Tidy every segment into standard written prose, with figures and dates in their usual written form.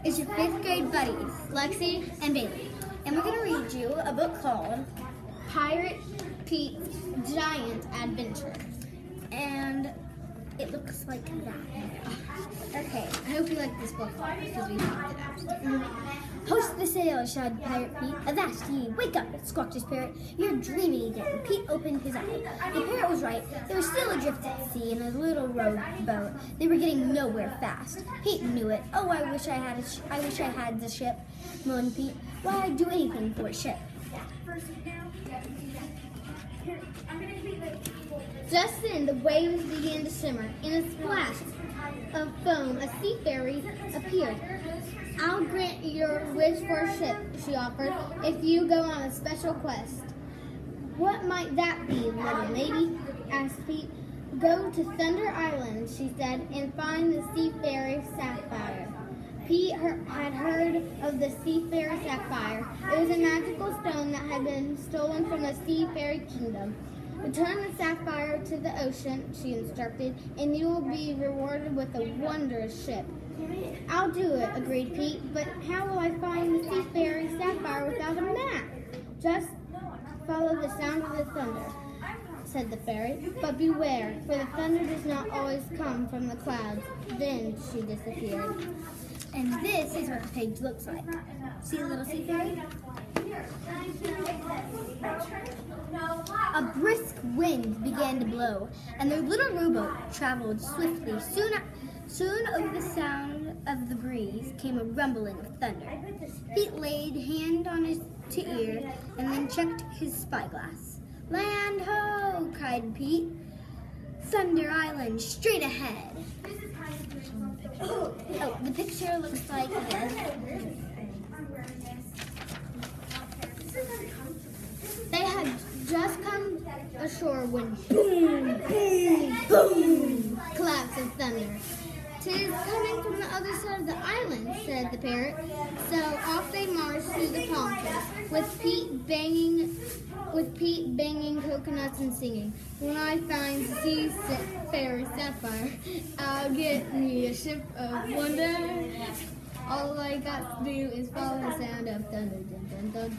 is your 5th grade buddies, Lexi and Bailey. And we're going to read you a book called Pirate Pete's Giant Adventure. And it looks like that. Okay, I hope you like this book because we talked it out. Host the sail, shouted Pirate Pete. Avast ye, wake up, squawked his parrot. You're dreaming again. Pete opened his eyes. The parrot was right. They were still adrift at sea in a little rowboat. They were getting nowhere fast. Pete knew it. Oh, I wish I had the ship, moaned Pete. Why, I'd do anything for a ship. Just then, the waves began to simmer. In a splash of foam, a sea fairy appeared. I'll grant your wish for a ship, she offered, if you go on a special quest. What might that be, little lady? Asked Pete. Go to Thunder Island, she said, and find the sea fairy Sapphire. Pete had heard of the sea fairy Sapphire. It was a magical stone that had been stolen from the sea fairy kingdom. Return the sapphire to the ocean, she instructed, and you will be rewarded with a wondrous ship. I'll do it, agreed Pete, but how will I find the sea fairy sapphire without a map? Just follow the sound of the thunder, said the fairy, but beware, for the thunder does not always come from the clouds. Then she disappeared. And this is what the page looks like. See the little sea fairy? A brisk wind began to blow, and their little rowboat traveled swiftly. Soon over the sound of the breeze came a rumbling of thunder. Pete laid hand on his ear and then checked his spyglass. Land ho! Cried Pete. Thunder Island, straight ahead. Oh, the picture looks like this. They had just come ashore when boom, boom, boom, claps of thunder. "'Tis coming from the other side of the island," said the parrot. So off they marched through the palm trees, with Pete banging coconuts and singing. When I find the sea fairy sapphire, I'll get me a ship of wonder. All I got to do is follow the sound of thunder. Dun, dun, dun.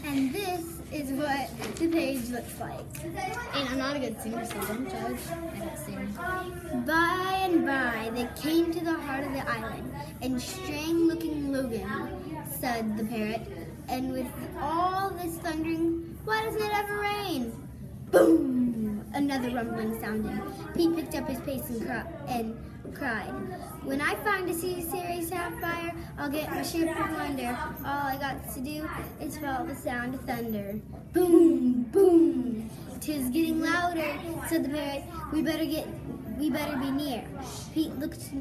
And this is what the page looks like. And I'm not a good singer, so don't judge. I don't sing. By and by, they came to the heart of the island, and strange-looking Logan, said the parrot. And with all this thundering, why doesn't it ever rain? Boom! Another rumbling sounded. Pete picked up his pace and cried, when I find a sea fairy sapphire, I'll get my ship of wonder. All I got to do is follow the sound of thunder. Boom, boom. 'Tis getting louder, said the parrot. We better be near. Pete looked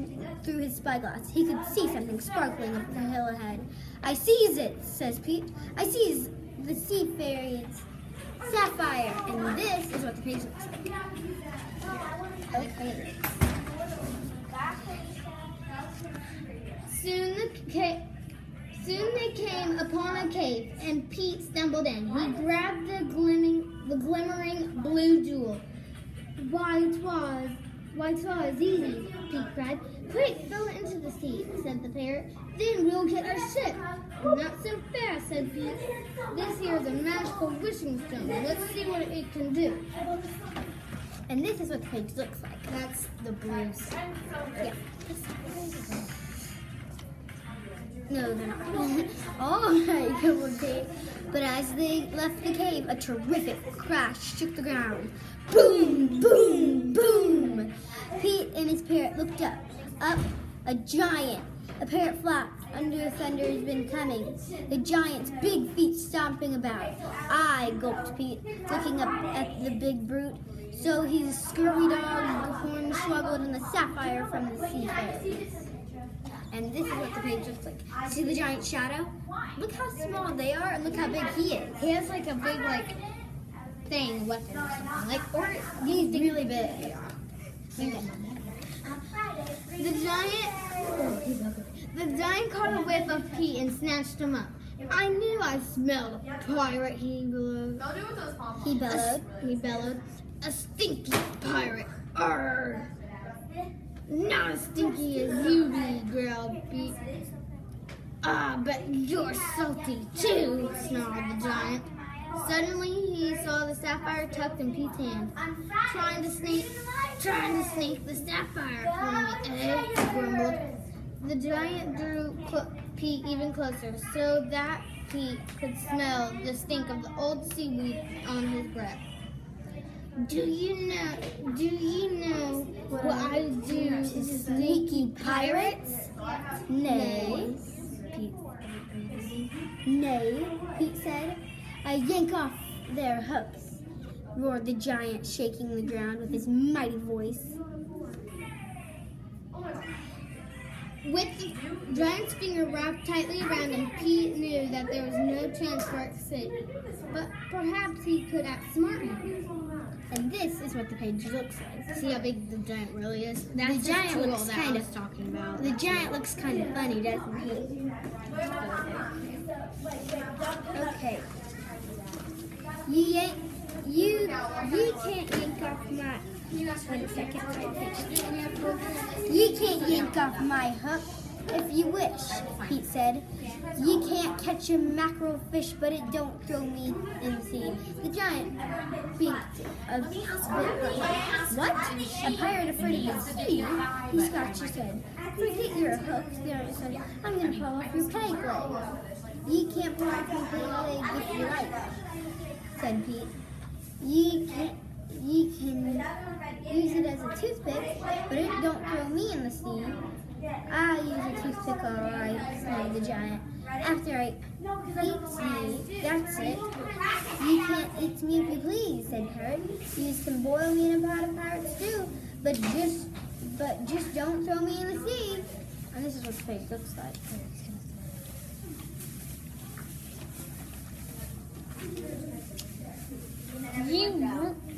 through his spyglass. He could see something sparkling up the hill ahead. I seize it, says Pete. I seize the sea fairy's sapphire. And this is what the page looks like. Okay. Soon they came upon a cave, and Pete stumbled in. He grabbed the glimmering blue jewel. Why, 'twas easy, Pete cried. Quick, throw it into the sea, said the parrot. Then we'll get our ship. Not so fast, said Pete. This here is a magical wishing stone. Let's see what it can do. And this is what the page looks like. That's the blue side. Yeah. No, they're not. All right, come on, Pete. But as they left the cave, a terrific crash shook the ground. Boom, boom, boom. Pete and his parrot looked up. Up, a giant. A parrot flopped. Under thunder has been coming. The giant's big feet stomping about. I gulped Pete, looking up at the big brute. So he's a scurvy dog, the horn struggled in the sapphire from the sea fairy. And this is what the page looks like. See the giant shadow? Look how small they are, and look how big he is. He has like a big weapon or something. Or he's really big. Okay. The giant caught a whiff of Pete and snatched him up. I knew I smelled a pirate, he bellowed. He bellowed. A stinky pirate. Arr! Not as stinky as you be, growled Pete. Ah, but you're salty too, snarled the giant. Suddenly, he saw the sapphire tucked in Pete's hand. Trying to sneak the sapphire from me, eh? He grumbled. The giant drew Pete even closer so that Pete could smell the stink of the old seaweed on his breath. Do you know what I do to sneaky pirates? Nay, Pete said. I yank off their hooks, roared the giant, shaking the ground with his mighty voice. With the giant's finger wrapped tightly around him, Pete knew that there was no chance for escape. But perhaps he could outsmart him. And this is what the page looks like. See how big the giant really is? The giant looks kind of talking about. The giant looks kind of funny, doesn't he? Okay. You can't yank off my. 1 second. You can't yank off my hook if you wish, Pete said. You can't catch a mackerel fish, but it don't throw me in the sea. The giant beaked a bit. What? A pirate afraid of the sea? He scratched his head. Forget your hook, the giant said. I'm going to pull off your peg leg. You can't pull off your peg leg if you like, said Pete. You can use it as a toothpick, but it don't throw me in the sea. I use a toothpick all right, said the giant. After I eat me, that's it. You can't eat me if you please, said Herod. You can boil me in a pot of pirate stew, but just don't throw me in the sea. And this is what the page looks like.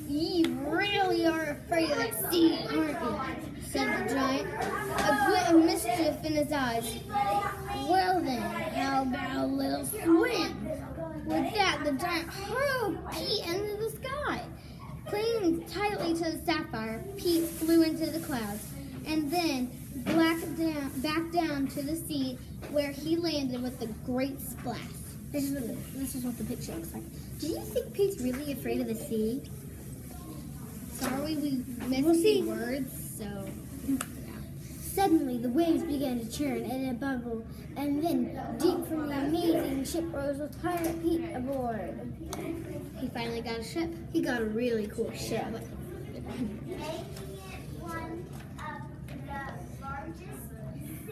You really are afraid of that sea, aren't you? Said the giant, a glint of mischief in his eyes. Well then, how about a little swim? With that, the giant hurled Pete into the sky. Clinging tightly to the sapphire, Pete flew into the clouds, and then back down to the sea, where he landed with a great splash. This is what the picture looks like. Do you think Pete's really afraid of the sea? Sorry, we missed the words, so... Suddenly, the waves began to churn in a bubble, and then, deep from the amazing ship rose a pirate Pete aboard. He finally got a ship. He got a really cool ship.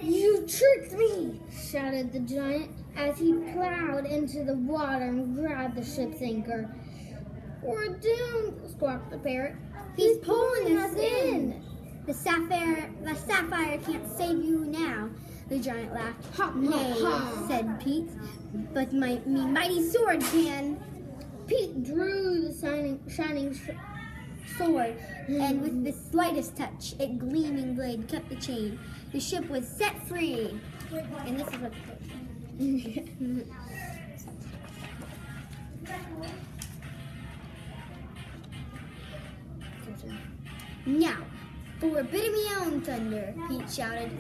You tricked me! Shouted the giant as he plowed into the water and grabbed the ship's anchor. We're doomed, squawked the parrot. He's pulling us in. The sapphire can't save you now, the giant laughed. Nay, said Pete, but my mighty sword can. Pete drew the shining sword, and with the slightest touch, its gleaming blade cut the chain. The ship was set free. And this is what Now, for a bit of me own thunder, Pete shouted.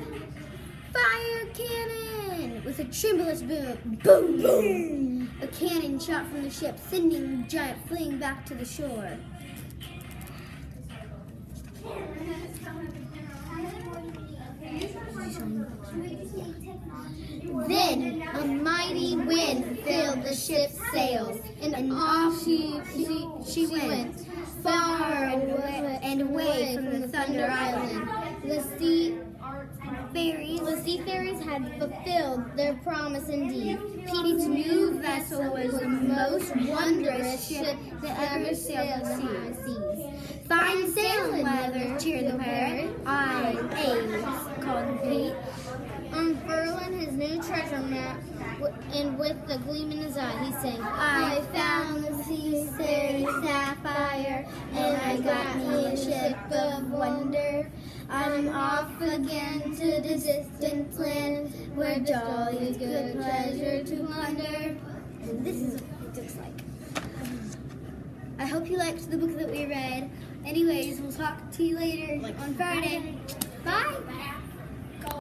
Fire cannon! With a tremendous boom. Boom, boom! A cannon shot from the ship, sending the giant fleeing back to the shore. Then a mighty wind filled the ship's sails, and off she went, far and away from the Thunder Island. The sea fairies had fulfilled their promise indeed. Pete's new vessel was the most wondrous ship that ever sailed the high seas. Fine sailing, mother, cheered the parrot. I'm Ace, called Pete. Unfurling his new treasure map, and with a gleam in his eye, he sang, I found the sea-fairy sapphire, and I got me a ship of wonder. I'm off again to the distant land, where jolly good pleasure to plunder. And this is what it looks like. I hope you liked the book that we read. Anyways, we'll talk to you later on Friday. Bye.